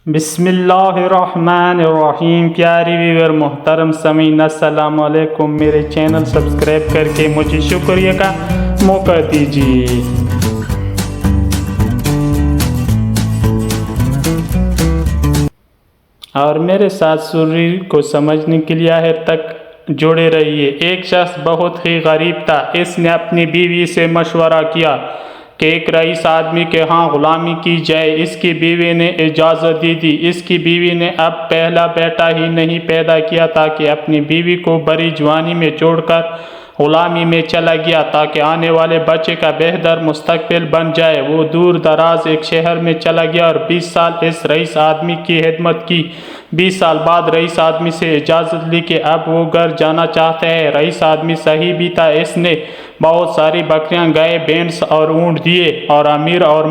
بسم اللہ الرحمن الرحیم۔ پیاری ویور محترم سامعین السلام علیکم۔ میرے چینل سبسکرائب کر کے مجھے شکریہ کا موقع دیجیے۔ اور میرے ساتھ سوری کو سمجھنے کے لیے آخر تک جڑے رہیے۔ ایک شخص بہت ہی غریب تھا۔ اس نے اپنی بیوی سے مشورہ کیا کہ ایک رئیس آدمی کے ہاں غلامی کی جائے۔ اس کی بیوی نے اجازت دے دی۔ اس کی بیوی نے اب پہلا بیٹا ہی نہیں پیدا کیا تاکہ اپنی بیوی کو بڑی جوانی میں چھوڑ کر غلامی میں چلا گیا تاکہ آنے والے بچے کا بہتر مستقبل بن جائے۔ وہ دور دراز ایک شہر میں چلا گیا اور 20 سال اس رئیس آدمی کی خدمت کی۔ 20 سال بعد رئیس آدمی سے اجازت لی کہ اب وہ گھر جانا چاہتا ہے۔ رئیس آدمی صحیح بھی تھا۔ اس نے بہت ساری بکریاں، گائے، بھینس اور اونٹ دیے اور امیر اور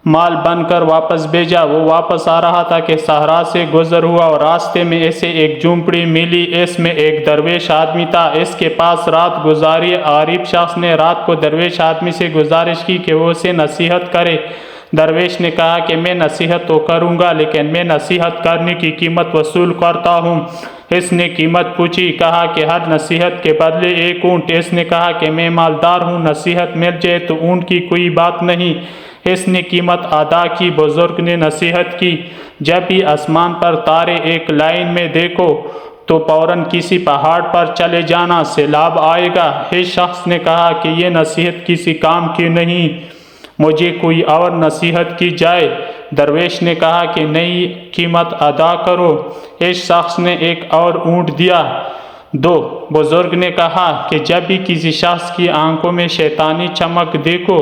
مال بن کر واپس بھیجا۔ وہ واپس آ رہا تھا کہ صحرا سے گزر ہوا اور راستے میں اسے ایک جھونپڑی ملی۔ اس میں ایک درویش آدمی تھا۔ اس کے پاس رات گزاری۔ غریب شخص نے رات کو درویش آدمی سے گزارش کی کہ وہ اسے نصیحت کرے۔ درویش نے کہا کہ میں نصیحت تو کروں گا لیکن میں نصیحت کرنے کی قیمت وصول کرتا ہوں۔ اس نے قیمت پوچھی، کہا کہ ہر نصیحت کے بدلے ایک اونٹ۔ اس نے کہا کہ میں مالدار ہوں، نصیحت مل جائے تو اونٹ کی کوئی بات نہیں۔ اس نے قیمت ادا کی۔ بزرگ نے نصیحت کی، جب بھی آسمان پر تارے ایک لائن میں دیکھو تو فوراً کسی پہاڑ پر چلے جانا، سیلاب آئے گا۔ اس شخص نے کہا کہ یہ نصیحت کسی کام کی نہیں، مجھے کوئی اور نصیحت کی جائے۔ درویش نے کہا کہ نئی قیمت ادا کرو۔ اس شخص نے ایک اور اونٹ دیا۔ بزرگ نے کہا کہ جب بھی کسی شخص کی آنکھوں میں شیطانی چمک دیکھو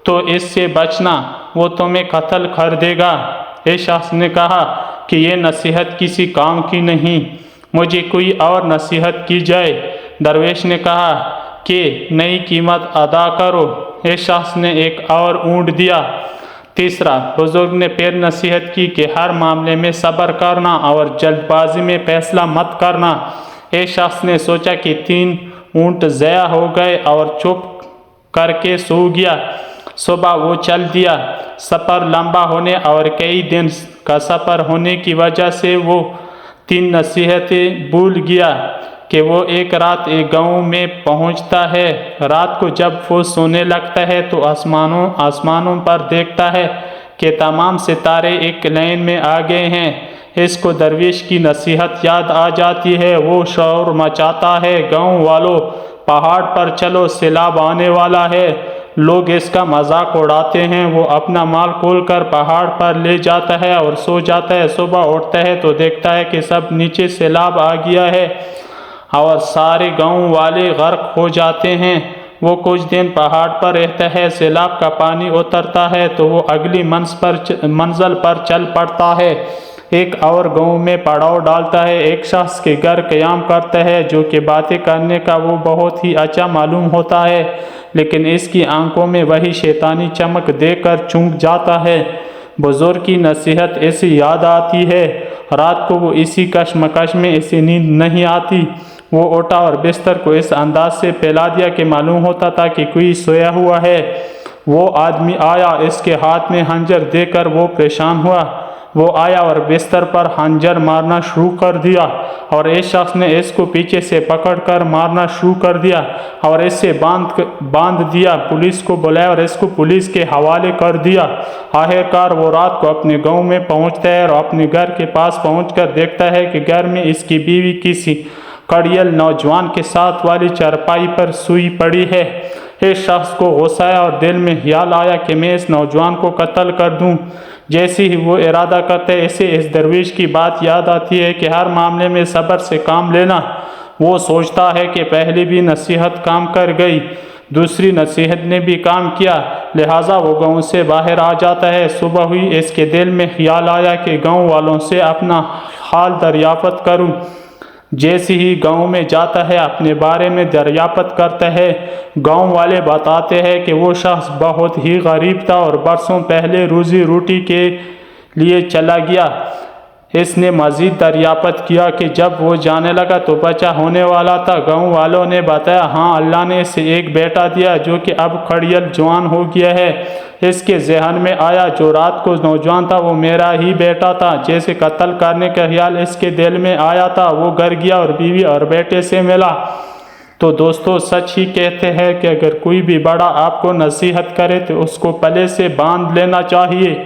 تو اس سے بچنا، وہ تمہیں قتل کر دے گا۔ اس شخص نے کہا کہ یہ نصیحت کسی کام کی نہیں، مجھے کوئی اور نصیحت کی جائے۔ درویش نے کہا کہ نئی قیمت ادا کرو۔ اس شخص نے ایک اور اونٹ دیا۔ بزرگ نے پھر نصیحت کی کہ ہر معاملے میں صبر کرنا اور جلد بازی میں فیصلہ مت کرنا۔ اس شخص نے سوچا کہ 3 اونٹ ضائع ہو گئے اور چپ کر کے سو گیا۔ صبح وہ چل دیا۔ سفر لمبا ہونے اور کئی دن کا سفر ہونے کی وجہ سے وہ 3 نصیحتیں بھول گیا کہ وہ ایک رات ایک گاؤں میں پہنچتا ہے۔ رات کو جب وہ سونے لگتا ہے تو آسمانوں پر دیکھتا ہے کہ تمام ستارے ایک لائن میں آ گئے ہیں۔ اس کو درویش کی نصیحت یاد آ جاتی ہے۔ وہ شور مچاتا ہے، گاؤں والوں پہاڑ پر چلو، سیلاب آنے والا ہے۔ لوگ اس کا مذاق اڑاتے ہیں۔ وہ اپنا مال کھول کر پہاڑ پر لے جاتا ہے اور سو جاتا ہے۔ صبح اٹھتا ہے تو دیکھتا ہے کہ سب نیچے سیلاب آ گیا ہے اور سارے گاؤں والے غرق ہو جاتے ہیں۔ وہ کچھ دن پہاڑ پر رہتا ہے۔ سیلاب کا پانی اترتا ہے تو وہ اگلی منزل پر چل پڑتا ہے۔ ایک اور گاؤں میں پڑاؤ ڈالتا ہے۔ ایک شخص کے گھر قیام کرتا ہے جو کہ باتیں کرنے کا وہ بہت ہی اچھا معلوم ہوتا ہے، لیکن اس کی آنکھوں میں وہی شیطانی چمک دیکھ کر چونک جاتا ہے۔ بزرگ کی نصیحت اسے یاد آتی ہے۔ رات کو وہ اسی کشمکش میں اسے نیند نہیں آتی۔ وہ اٹھا اور بستر کو اس انداز سے پھیلا دیا کہ معلوم ہوتا تھا کہ کوئی سویا ہوا ہے۔ وہ آدمی آیا، اس کے ہاتھ میں خنجر دیکھ کر وہ پریشان ہوا۔ وہ آیا اور بستر پر خنجر مارنا شروع کر دیا اور اس شخص نے اس کو پیچھے سے پکڑ کر مارنا شروع کر دیا اور اس سے باندھ دیا۔ پولیس کو بلایا اور اس کو پولیس کے حوالے کر دیا۔ آخر کار وہ رات کو اپنے گاؤں میں پہنچتا ہے اور اپنے گھر کے پاس پہنچ کر دیکھتا ہے کہ گھر میں اس کی بیوی کسی کڑیل نوجوان کے ساتھ والی چارپائی پر سوئی پڑی ہے۔ اس شخص کو غصہ آیا اور دل میں خیال آیا کہ میں اس نوجوان کو قتل کر دوں۔ جیسے ہی وہ ارادہ کرتا ہے، اسے اس درویش کی بات یاد آتی ہے کہ ہر معاملے میں صبر سے کام لینا۔ وہ سوچتا ہے کہ پہلے بھی نصیحت کام کر گئی، دوسری نصیحت نے بھی کام کیا، لہٰذا وہ گاؤں سے باہر آ جاتا ہے۔ صبح ہوئی، اس کے دل میں خیال آیا کہ گاؤں والوں سے اپنا حال دریافت کروں۔ جیسے ہی گاؤں میں جاتا ہے، اپنے بارے میں دریافت کرتا ہے۔ گاؤں والے بتاتے ہیں کہ وہ شخص بہت ہی غریب تھا اور برسوں پہلے روزی روٹی کے لیے چلا گیا۔ اس نے مزید دریافت کیا کہ جب وہ جانے لگا تو بچہ ہونے والا تھا۔ گاؤں والوں نے بتایا، ہاں، اللہ نے اسے ایک بیٹا دیا جو کہ اب کھڑیل جوان ہو گیا ہے۔ اس کے ذہن میں آیا جو رات کو نوجوان تھا وہ میرا ہی بیٹا تھا۔ جیسے قتل کرنے کا خیال اس کے دل میں آیا تھا، وہ گھر گیا اور بیوی اور بیٹے سے ملا۔ تو دوستو، سچ ہی کہتے ہیں کہ اگر کوئی بھی بڑا آپ کو نصیحت کرے تو اس کو پلے سے باندھ لینا چاہیے۔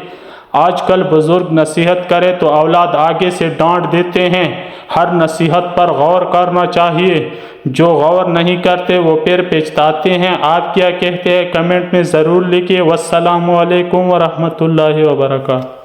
آج کل بزرگ نصیحت کرے تو اولاد آگے سے ڈانٹ دیتے ہیں۔ ہر نصیحت پر غور کرنا چاہیے۔ جو غور نہیں کرتے وہ پھر پچھتاتے ہیں۔ آپ کیا کہتے ہیں کمنٹ میں ضرور لکھیں۔ والسلام علیکم ورحمۃ اللہ وبرکاتہ۔